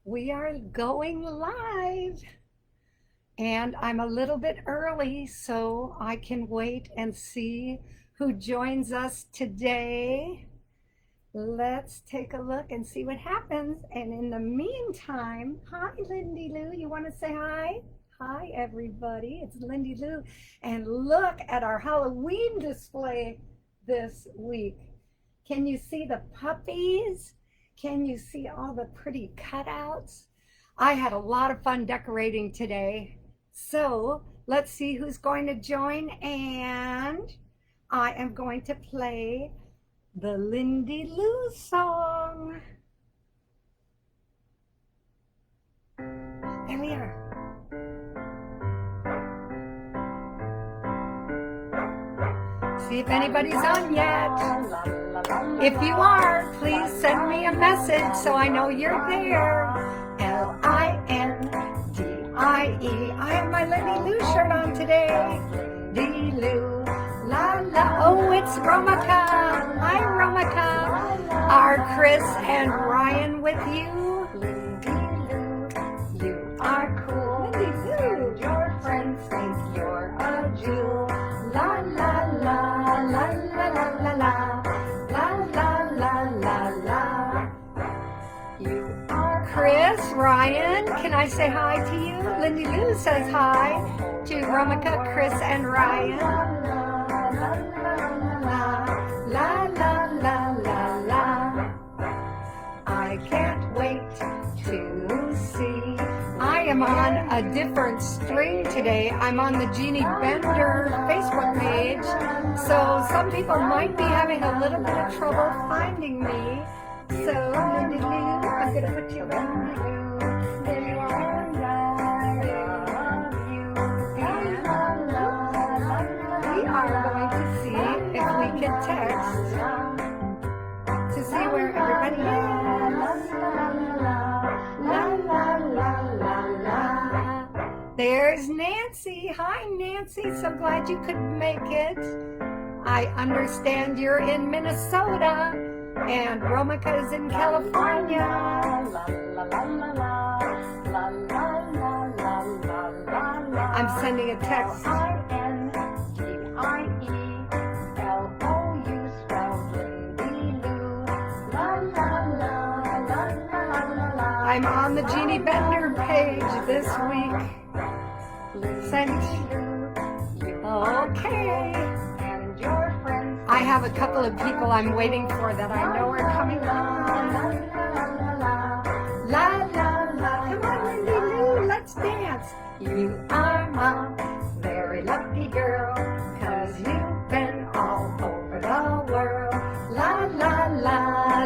We are going live, and I'm a little bit early, so I can wait and see who joins us today. Let's take a look and see what happens. And in the meantime, hi, Lindsay Lou. You want to say hi? Hi, everybody. It's Lindsay Lou. And look at our Halloween display this week. Can you see the puppies? Can you see all the pretty cutouts? I had a lot of fun decorating today. So let's see who's going to join. And I am going to play the Lindsay Lou song. There we are. See if anybody's on yet. If you are, please send me a message so I know you're there. L-I-N-D-I-E. I have my Lindsay Lou shirt on today. D-Lou, la la. Oh, it's Romaka. Hi, Romaka. Are Chris and Ryan with you? Lindsay Lou, you are cool. Lindsay Lou, your friends think you're a jewel. La la la la la la la la. Chris, Ryan, can I say hi to you? Lindsay Lou says hi to Romaka, Chris, and Ryan. La la la la la. I can't wait to see. I am on a different string today. I'm on the Jeanne Bender Facebook page, so some people might be having a little bit of trouble finding me. So, Lindsay Lou, I'm going to put you on. There you are. We are going to see if we can text to see where everybody is. La la la la la. There's Nancy. Hi, Nancy. So glad you could make it. I understand you're in Minnesota. And Romaka is in California. I'm sending a text. I'm on the Jeanne Bender page this week. Sent. Okay. I have a couple of people I'm waiting for that I know are coming on. La la la. Come on, Lindsay Lou, let's dance. You are my very lucky girl, 'cause you've been all over the world. La la la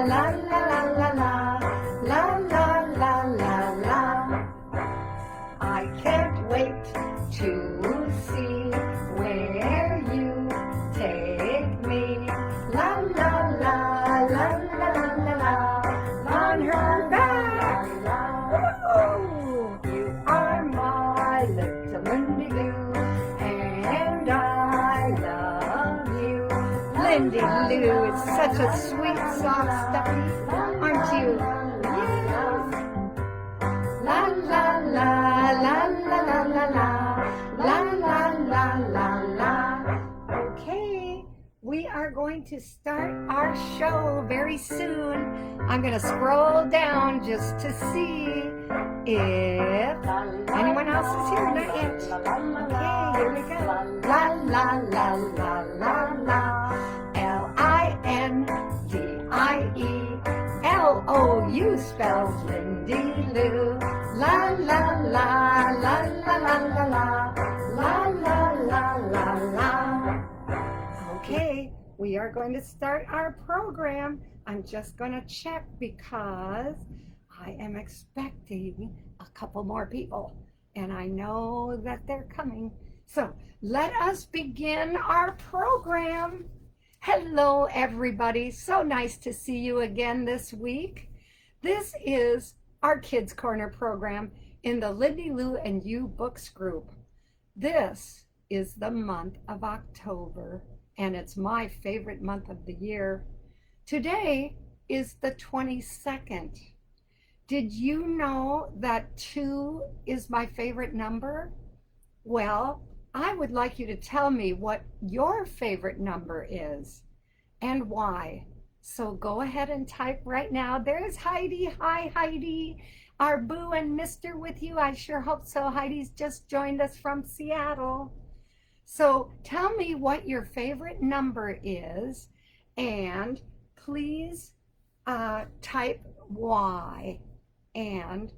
la la la la la. La la la la la. I can't wait to see where you take me. La la la la la la la la. On her back. Woo! You are my little Lindsay Lou, and I love you. Lindsay Lou is such a sweet, soft stuffy, aren't you? Yes. La la la la la la la la. La la la la la. Okay. We are going to start our show very soon. I'm going to scroll down just to see if anyone else is here. Not yet. Okay, here we go. La la la la la la. L-I-N-D-I-E-L-O-U spells Lindsay Lou. La la la la la la la la. La la la la la. Okay, we are going to start our program. I'm just going to check because I am expecting a couple more people, and I know that they're coming. So let us begin our program. Hello, everybody. So nice to see you again this week. This is our Kids Corner program in the Lindsay Lou and You Books group. This is the month of October, and it's my favorite month of the year. Today is the 22nd. Did you know that 2 is my favorite number? Well, I would like you to tell me what your favorite number is and why. So go ahead and type right now. There's Heidi. Hi, Heidi. Are Boo and Mister with you? I sure hope so. Heidi's just joined us from Seattle. So tell me what your favorite number is, and please type Y. And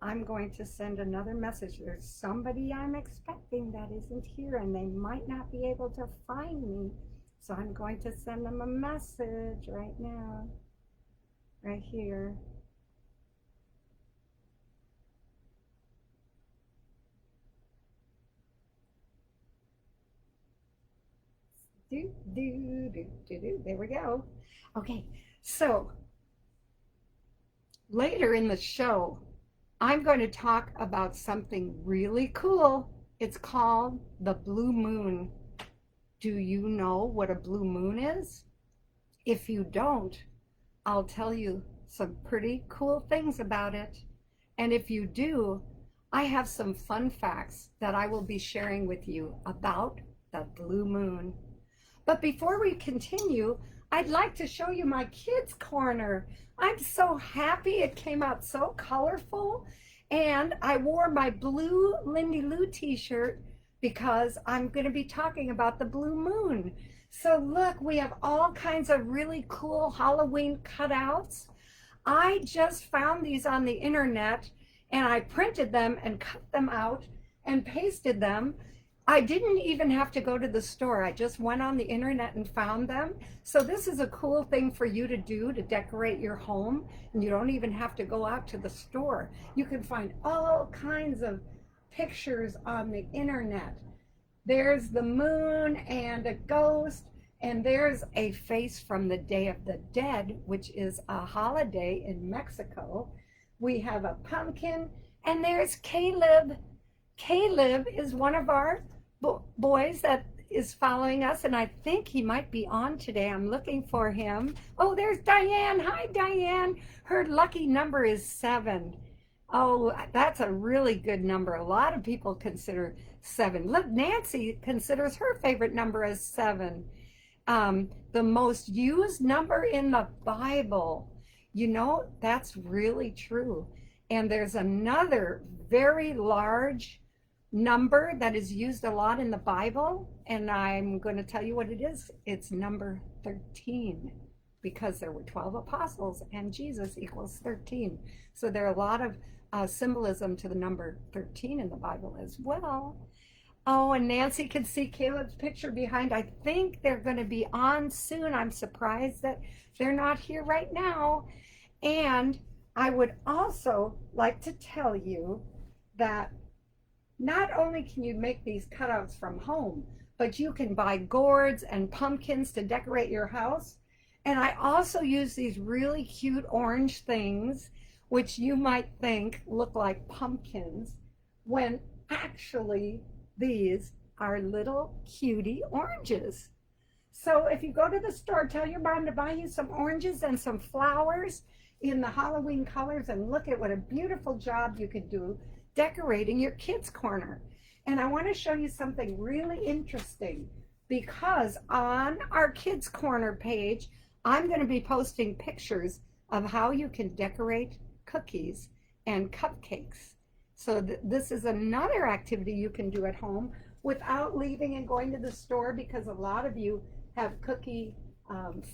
I'm going to send another message. There's somebody I'm expecting that isn't here, and they might not be able to find me. So I'm going to send them a message right now, right here. There we go. Okay, so later in the show, I'm going to talk about something really cool. It's called the blue moon. Do you know what a blue moon is? If you don't, I'll tell you some pretty cool things about it. And if you do, I have some fun facts that I will be sharing with you about the blue moon. But before we continue, I'd like to show you my kids' corner. I'm so happy it came out so colorful. And I wore my blue Lindsay Lou t-shirt because I'm going to be talking about the blue moon. So look, we have all kinds of really cool Halloween cutouts. I just found these on the internet and I printed them and cut them out and pasted them. I didn't even have to go to the store. I just went on the internet and found them. So this is a cool thing for you to do to decorate your home, and you don't even have to go out to the store. You can find all kinds of pictures on the internet. There's the moon and a ghost, and there's a face from the Day of the Dead, which is a holiday in Mexico. We have a pumpkin, and there's Caleb. Caleb is one of our boys that is following us, and I think he might be on today. I'm looking for him. Oh, there's Diane. Hi, Diane. Her lucky number is 7. Oh, that's a really good number. A lot of people consider 7. Look, Nancy considers her favorite number as 7. The most used number in the Bible. You know, that's really true. And there's another very large number that is used a lot in the Bible, and I'm going to tell you what it is. It's number 13, because there were 12 apostles and Jesus equals 13. So there are a lot of symbolism to the number 13 in the Bible as well. Oh, and Nancy can see Caleb's picture behind. I think they're going to be on soon. I'm surprised that they're not here right now. And I would also like to tell you that not only can you make these cutouts from home, but you can buy gourds and pumpkins to decorate your house. And I also use these really cute orange things, which you might think look like pumpkins, when actually these are little cutie oranges. So if you go to the store, tell your mom to buy you some oranges and some flowers in the Halloween colors, and look at what a beautiful job you could do decorating your kids' corner. And I want to show you something really interesting, because on our kids' corner page, I'm going to be posting pictures of how you can decorate cookies and cupcakes. So this is another activity you can do at home without leaving and going to the store, because a lot of you have cookie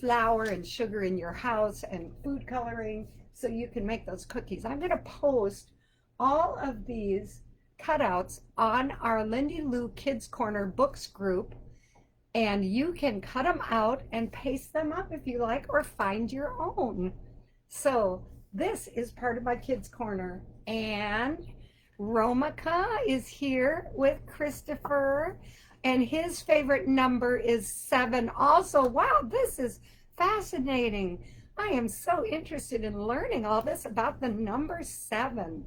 flour and sugar in your house and food coloring, so you can make those cookies. I'm going to post all of these cutouts on our Lindsay Lou Kids Corner Books group, and you can cut them out and paste them up if you like, or find your own. So this is part of my Kids Corner, and Romaka is here with Christopher, and his favorite number is 7 also. Wow, this is fascinating. I am so interested in learning all this about the number 7.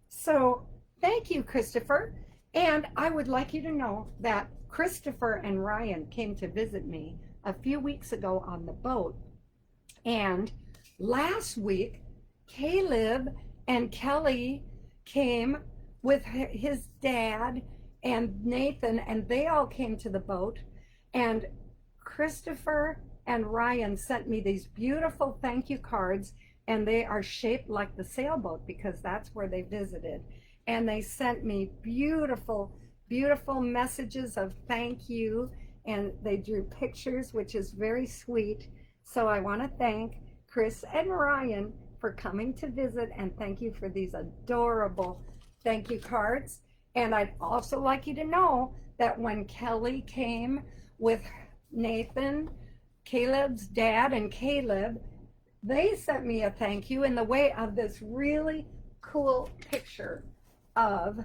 So thank you, Christopher. And I would like you to know that Christopher and Ryan came to visit me a few weeks ago on the boat. And last week, Caleb And Kelly came with his dad and Nathan, and they all came to the boat. And Christopher and Ryan sent me these beautiful thank you cards, and they are shaped like the sailboat because that's where they visited. And they sent me beautiful, beautiful messages of thank you, and they drew pictures, which is very sweet. So I want to thank Chris and Ryan for coming to visit, and thank you for these adorable thank you cards. And I'd also like you to know that when Kelly came with Nathan, Caleb's dad, and Caleb, they sent me a thank you in the way of this really cool picture of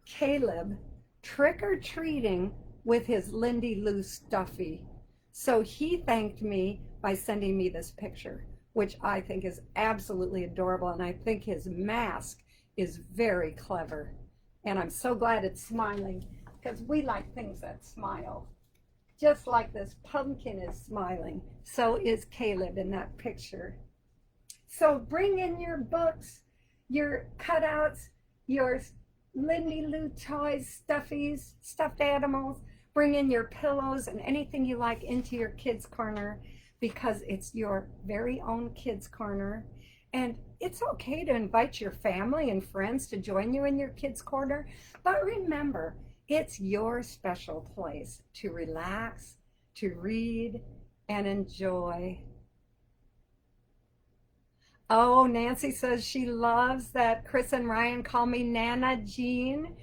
Caleb trick-or-treating with his Lindsay Lou stuffy. So he thanked me by sending me this picture, which I think is absolutely adorable, and I think his mask is very clever. And I'm so glad it's smiling, because we like things that smile. Just like this pumpkin is smiling, so is Caleb in that picture. So bring in your books, your cutouts, your Lindsay Lou toys, stuffies, stuffed animals. Bring in your pillows and anything you like into your kids' corner, because it's your very own kids' corner. And it's okay to invite your family and friends to join you in your kids' corner. But remember, it's your special place to relax, to read, and enjoy. Oh, Nancy says she loves that Chris and Ryan call me Nana Jean.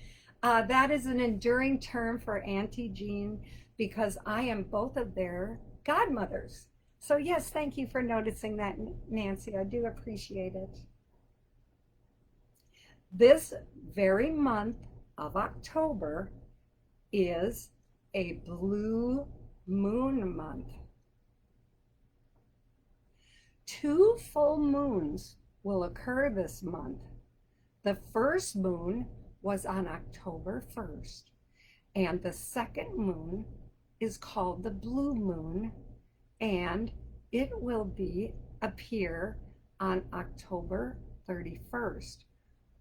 That is an enduring term for Auntie Jean because I am both of their godmothers. So yes, thank you for noticing that, Nancy. I do appreciate it. This very month of October is a blue moon month. 2 full moons will occur this month. The first moon was on October 1st, and the second moon is called the blue moon, and it will appear on October 31st,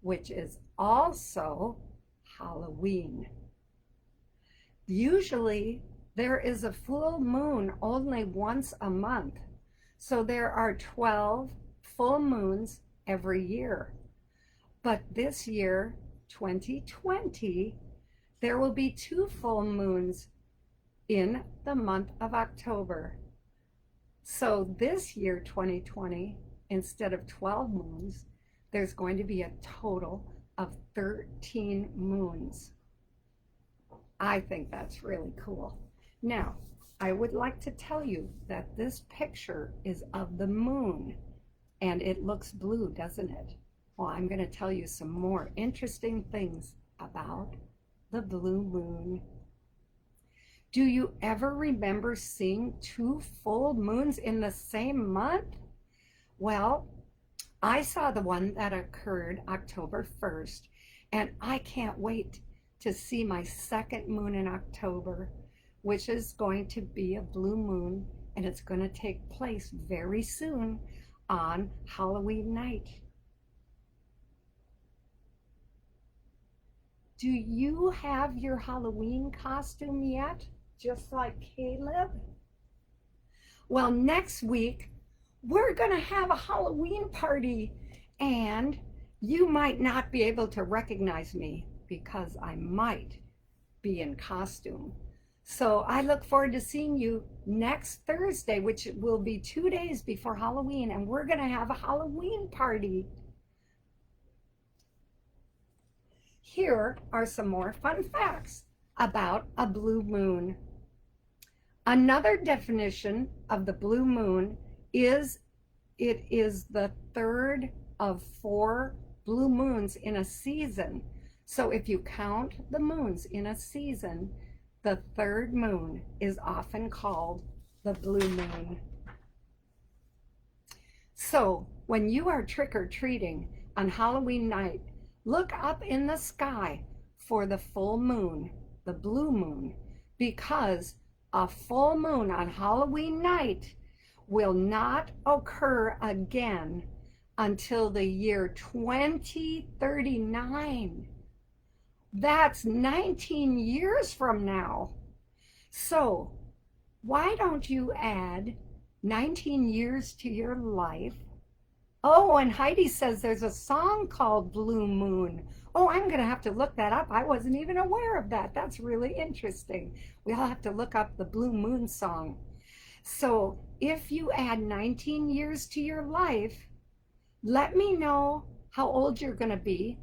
which is also Halloween. Usually there is a full moon only once a month, so there are 12 full moons every year. But this year, 2020, there will be 2 full moons in the month of October. So this year, 2020, instead of 12 moons, there's going to be a total of 13 moons. I think that's really cool. Now, I would like to tell you that this picture is of the moon, and it looks blue, doesn't it? Well, I'm going to tell you some more interesting things about the blue moon. Do you ever remember seeing 2 full moons in the same month? Well, I saw the one that occurred October 1st, and I can't wait to see my second moon in October, which is going to be a blue moon, and it's going to take place very soon on Halloween night. Do you have your Halloween costume yet, just like Caleb? Well, next week, we're going to have a Halloween party, and you might not be able to recognize me because I might be in costume. So I look forward to seeing you next Thursday, which will be 2 days before Halloween, and we're going to have a Halloween party. Here are some more fun facts about a blue moon. Another definition of the blue moon is it is the third of 4 blue moons in a season. So if you count the moons in a season, the third moon is often called the blue moon. So when you are trick-or-treating on Halloween night, look up in the sky for the full moon, the blue moon, because a full moon on Halloween night will not occur again until the year 2039. That's 19 years from now. So why don't you add 19 years to your life? Oh, and Heidi says there's a song called Blue Moon. Oh, I'm going to have to look that up. I wasn't even aware of that. That's really interesting. We all have to look up the Blue Moon song. So if you add 19 years to your life, let me know how old you're going to be.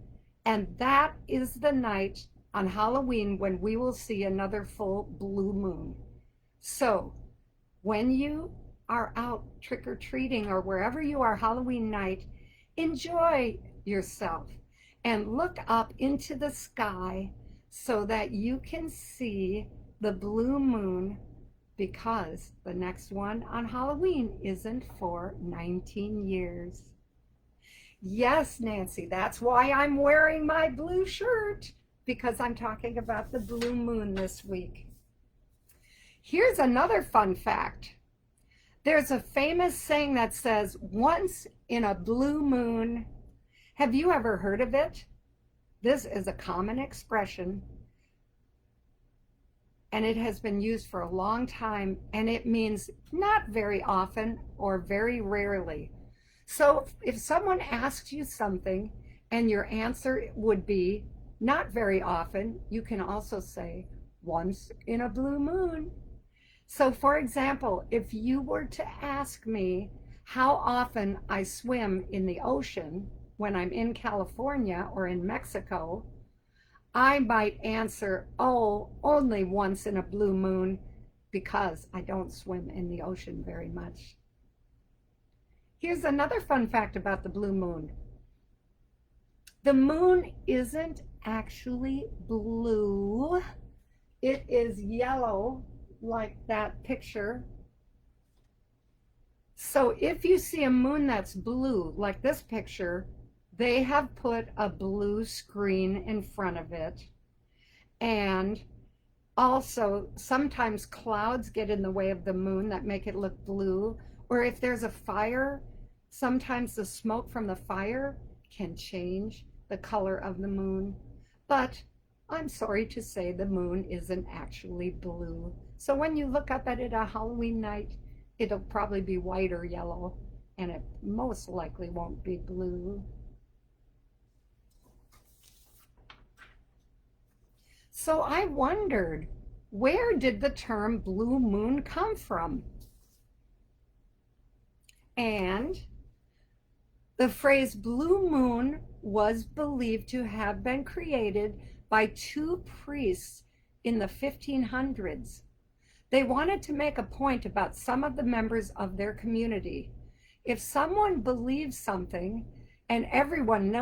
And that is the night on Halloween when we will see another full blue moon. So when you are out trick-or-treating or wherever you are Halloween night, enjoy yourself and look up into the sky so that you can see the blue moon, because the next one on Halloween isn't for 19 years. Yes, Nancy, that's why I'm wearing my blue shirt, because I'm talking about the blue moon this week. Here's another fun fact. There's a famous saying that says, once in a blue moon. Have you ever heard of it? This is a common expression, and it has been used for a long time, and it means not very often or very rarely. So if someone asks you something and your answer would be not very often, you can also say once in a blue moon. So for example, if you were to ask me how often I swim in the ocean when I'm in California or in Mexico, I might answer, oh, only once in a blue moon, because I don't swim in the ocean very much. Here's another fun fact about the blue moon. The moon isn't actually blue. It is yellow, like that picture. So if you see a moon that's blue, like this picture, they have put a blue screen in front of it. And also, sometimes clouds get in the way of the moon that make it look blue. Or if there's a fire, sometimes the smoke from the fire can change the color of the moon. But I'm sorry to say the moon isn't actually blue. So when you look up at it on Halloween night, it'll probably be white or yellow, and it most likely won't be blue. So I wondered, where did the term blue moon come from? And the phrase blue moon was believed to have been created by two priests in the 1500s. They wanted to make a point about some of the members of their community. If someone believed something and everyone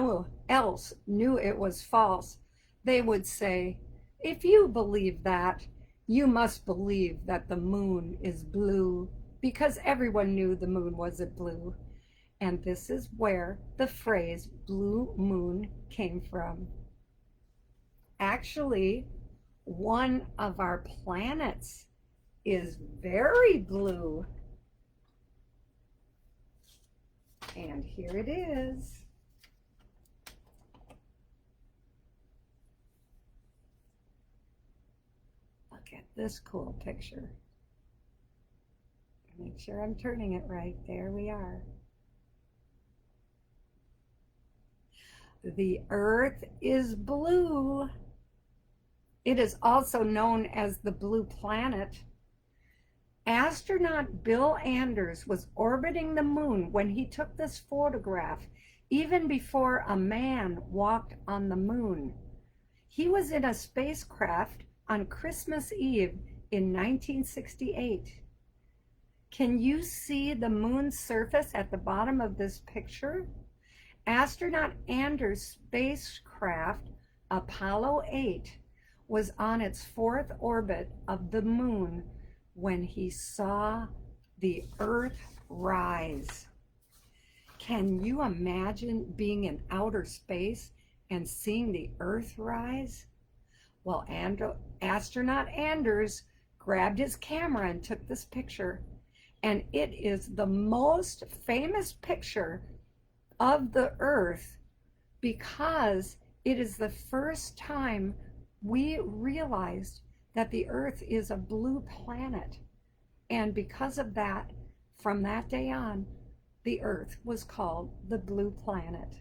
else knew it was false, they would say, if you believe that, you must believe that the moon is blue, because everyone knew the moon wasn't blue. And this is where the phrase blue moon came from. Actually, one of our planets is very blue. And here it is. Look at this cool picture. Make sure I'm turning it right. There we are. The Earth is blue. It is also known as the blue planet. Astronaut Bill Anders was orbiting the moon when he took this photograph, even before a man walked on the moon. He was in a spacecraft on Christmas Eve in 1968. Can you see the moon's surface at the bottom of this picture? Astronaut Anders' spacecraft, Apollo 8, was on its fourth orbit of the moon when he saw the Earth rise. Can you imagine being in outer space and seeing the Earth rise? Well, astronaut Anders grabbed his camera and took this picture, and it is the most famous picture of the earth because it is the first time we realized that the earth is a blue planet. And because of that, from that day on, the earth was called the blue planet.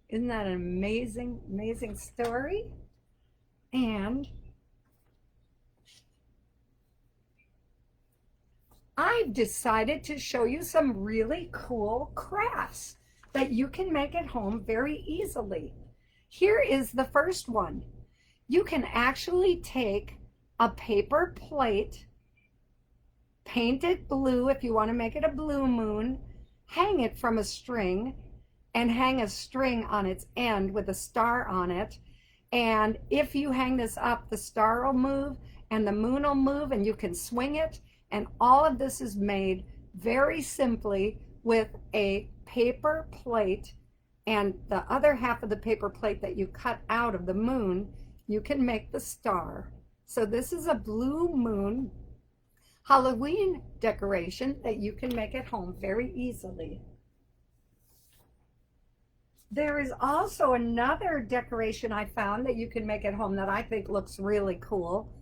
Isn't that an amazing, amazing story? And I've decided to show you some really cool crafts that you can make at home very easily. Here is the first one. You can actually take a paper plate, paint it blue if you want to make it a blue moon, hang it from a string, and hang a string on its end with a star on it. And if you hang this up, the star will move and the moon will move and you can swing it. And all of this is made very simply with a paper plate, and the other half of the paper plate that you cut out of the moon, you can make the star. So this is a blue moon Halloween decoration that you can make at home very easily. There is also another decoration I found that you can make at home that I think looks really cool.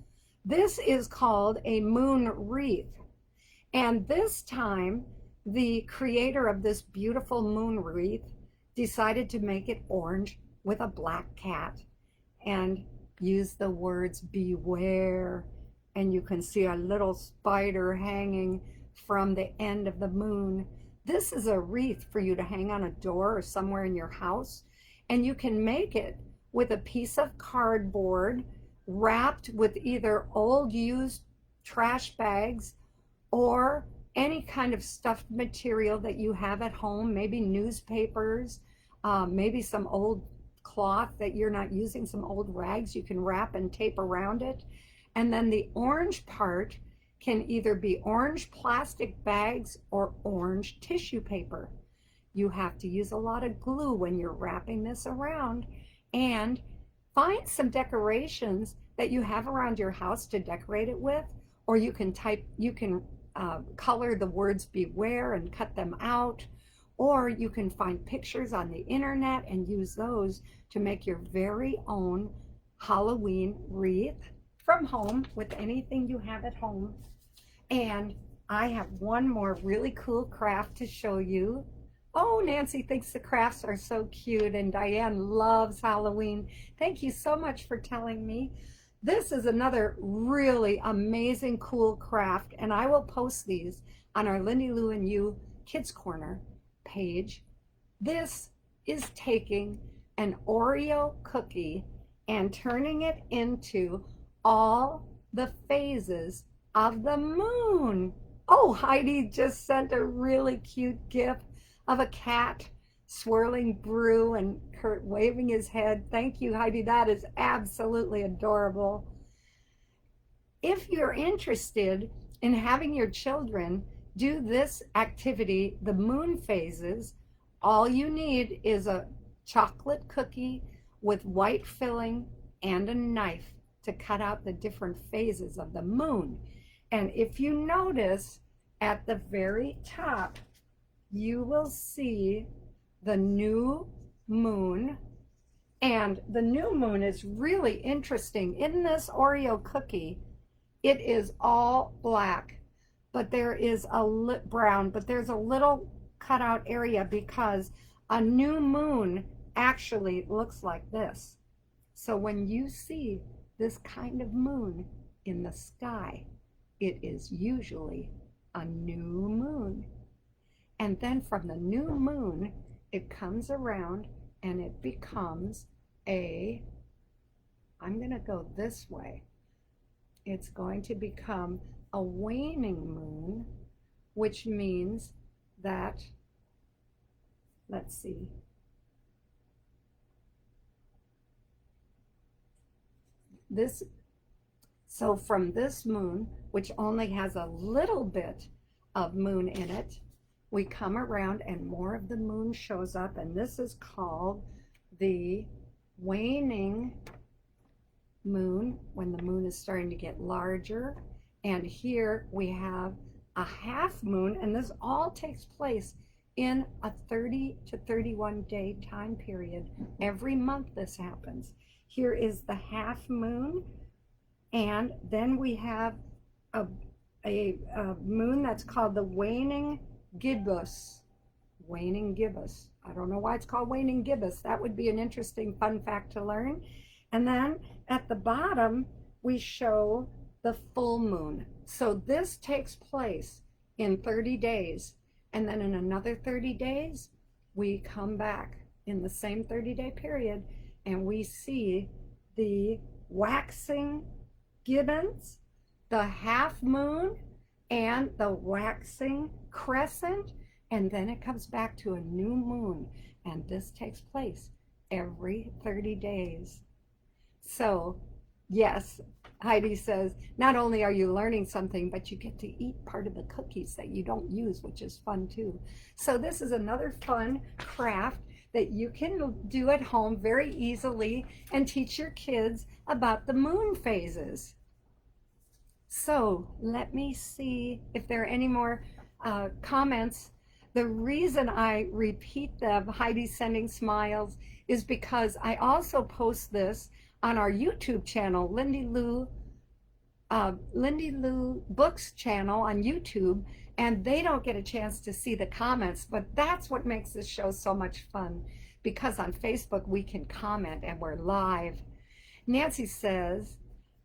This is called a moon wreath. And this time, the creator of this beautiful moon wreath decided to make it orange with a black cat and use the words beware. And you can see a little spider hanging from the end of the moon. This is a wreath for you to hang on a door or somewhere in your house. And you can make it with a piece of cardboard wrapped with either old used trash bags or any kind of stuffed material that you have at home, maybe newspapers, maybe some old cloth that you're not using, some old rags you can wrap and tape around it. And then the orange part can either be orange plastic bags or orange tissue paper. You have to use a lot of glue when you're wrapping this around, and find some decorations that you have around your house to decorate it with, or you can color the words beware and cut them out, or you can find pictures on the internet and use those to make your very own Halloween wreath from home with anything you have at home. And I have one more really cool craft to show you. Oh, Nancy thinks the crafts are so cute, and Diane loves Halloween. Thank you so much for telling me. This is another really amazing, cool craft, and I will post these on our Lindsay Lou and You Kids Corner page. This is taking an Oreo cookie and turning it into all the phases of the moon. Oh, Heidi just sent a really cute gift of a cat swirling brew and Kurt waving his head. Thank you, Heidi. That is absolutely adorable. If you're interested in having your children do this activity, the moon phases, all you need is a chocolate cookie with white filling and a knife to cut out the different phases of the moon. And if you notice at the very top, you will see the new moon. And the new moon is really interesting. In this Oreo cookie, it is all black, but there is a brown, but there's a little cutout area because a new moon actually looks like this. So when you see this kind of moon in the sky, it is usually a new moon. And then from the new moon, it comes around and it becomes I'm going to go this way. It's going to become a waning moon, which means that, let's see, so from this moon, which only has a little bit of moon in it, we come around and more of the moon shows up, and this is called the waning moon, when the moon is starting to get larger. And here we have a half moon, and this all takes place in a 30 to 31 day time period. Every month this happens. Here is the half moon, and then we have a, a moon that's called the waning gibbous. Waning gibbous. I don't know why it's called waning gibbous. That would be an interesting fun fact to learn. And then at the bottom, we show the full moon. So this takes place in 30 days. And then in another 30 days, we come back in the same 30-day period and we see the waxing gibbons, the half moon, and the waxing crescent. And then it comes back to a new moon. And this takes place every 30 days. So, yes, Heidi says, not only are you learning something, but you get to eat part of the cookies that you don't use, which is fun too. So this is another fun craft that you can do at home very easily and teach your kids about the moon phases. So let me see if there are any more comments. The reason I repeat them, Heidi's sending smiles, is because I also post this on our YouTube channel, Lindsay Lou Books channel on YouTube, and they don't get a chance to see the comments, but that's what makes this show so much fun, because on Facebook we can comment and we're live. Nancy says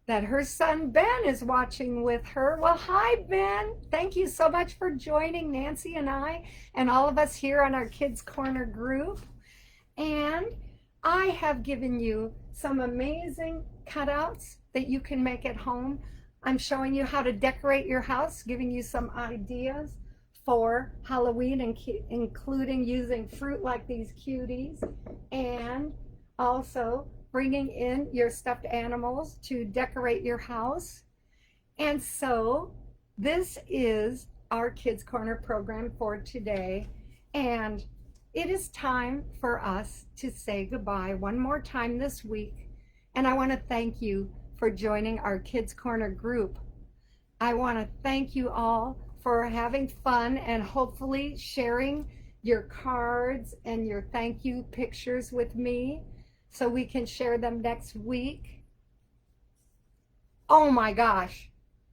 that her son Ben is watching with her. Well, hi Ben. Thank you so much for joining Nancy and I and all of us here on our Kids Corner group. And I have given you some amazing cutouts that you can make at home. I'm showing you how to decorate your house, giving you some ideas for Halloween, including using fruit like these cuties, and also bringing in your stuffed animals to decorate your house. And so this is our Kids Corner program for today. And it is time for us to say goodbye one more time this week. And I want to thank you for joining our Kids Corner group. I want to thank you all for having fun and hopefully sharing your cards and your thank you pictures with me so we can share them next week. Oh my gosh,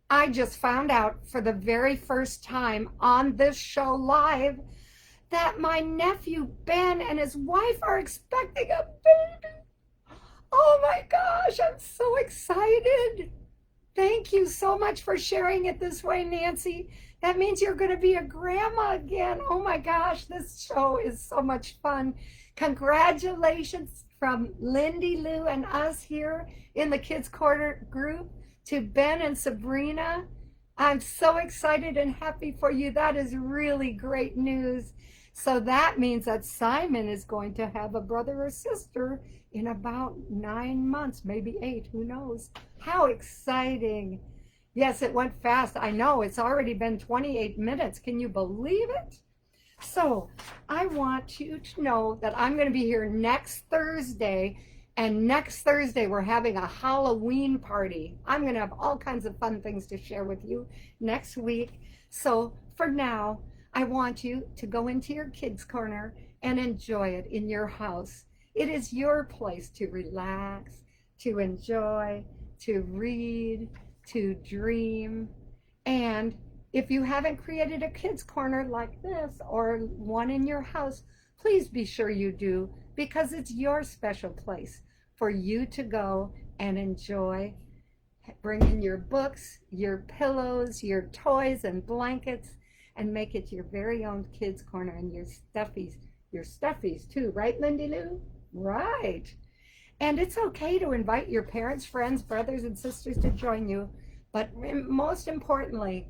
I just found out for the very first time on this show live that my nephew Ben and his wife are expecting a baby. Oh my gosh, I'm so excited. Thank you so much for sharing it this way, Nancy. That means you're going to be a grandma again. Oh my gosh, this show is so much fun. Congratulations from Lindsay Lou and us here in the Kids Corner group to Ben and Sabrina. I'm so excited and happy for you. That is really great news. So that means that Simon is going to have a brother or sister in about 9 months, maybe 8, who knows? How exciting. Yes, it went fast. I know, it's already been 28 minutes. Can you believe it? So I want you to know that I'm going to be here next Thursday, and next Thursday we're having a Halloween party. I'm going to have all kinds of fun things to share with you next week. So for now, I want you to go into your Kids Corner and enjoy it in your house. It is your place to relax, to enjoy, to read, to dream. And if you haven't created a Kids Corner like this or one in your house, please be sure you do, because it's your special place for you to go and enjoy. Bring in your books, your pillows, your toys and blankets, and make it your very own Kids Corner, and your stuffies too, right, Lindsay Lou? Right. And it's okay to invite your parents, friends, brothers, and sisters to join you, but most importantly,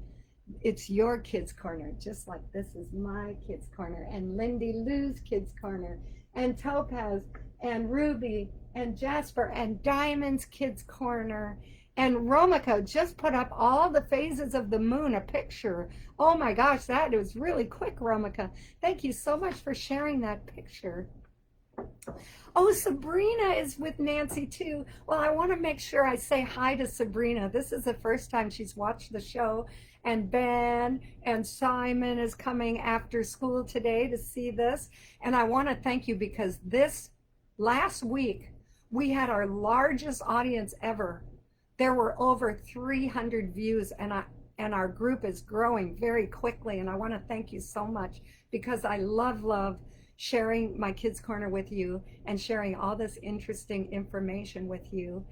it's your Kids Corner, just like this is my Kids Corner, and Lindsay Lou's Kids Corner, and Topaz, and Ruby, and Jasper, and Diamond's Kids Corner. And Romika just put up all the phases of the moon, a picture. Oh my gosh, that was really quick, Romika. Thank you so much for sharing that picture. Oh, Sabrina is with Nancy too. Well, I want to make sure I say hi to Sabrina. This is the first time she's watched the show, and Ben and Simon is coming after school today to see this. And I want to thank you because this last week we had our largest audience ever. There were over 300 views, and our group is growing very quickly. And I want to thank you so much because I love sharing my Kids Corner with you and sharing all this interesting information with you.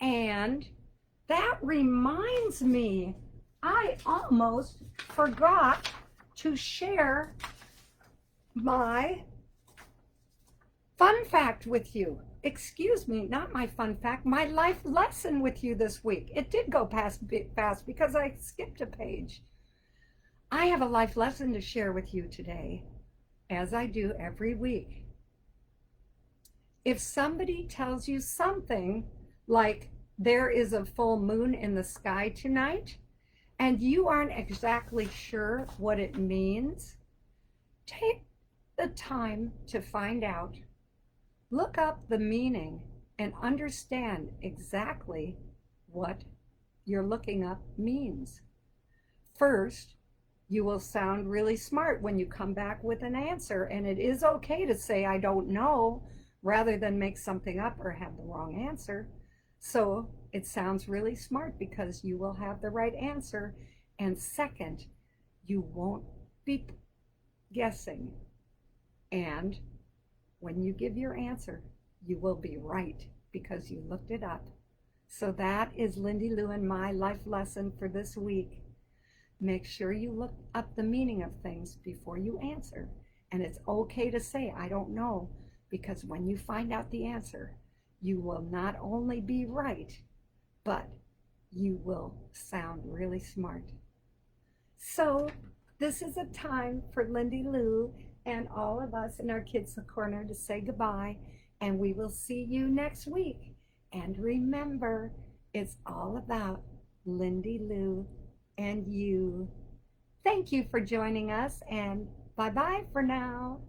And that reminds me, I almost forgot to share my fun fact with you. Excuse me, not my fun fact, my life lesson with you this week. It did go past fast because I skipped a page. I have a life lesson to share with you today, as I do every week. If somebody tells you something like there is a full moon in the sky tonight, and you aren't exactly sure what it means, take the time to find out. Look up the meaning and understand exactly what you're looking up means. First, you will sound really smart when you come back with an answer, and it is okay to say, I don't know, rather than make something up or have the wrong answer. So it sounds really smart because you will have the right answer. And second, you won't be guessing. And when you give your answer, you will be right because you looked it up. So that is Lindsay Lou and my life lesson for this week. Make sure you look up the meaning of things before you answer. And it's okay to say, I don't know, because when you find out the answer, you will not only be right, but you will sound really smart. So this is a time for Lindsay Lou and all of us in our Kids Corner to say goodbye, and we will see you next week. And remember, it's all about Lindsay Lou and you. Thank you for joining us, and bye-bye for now.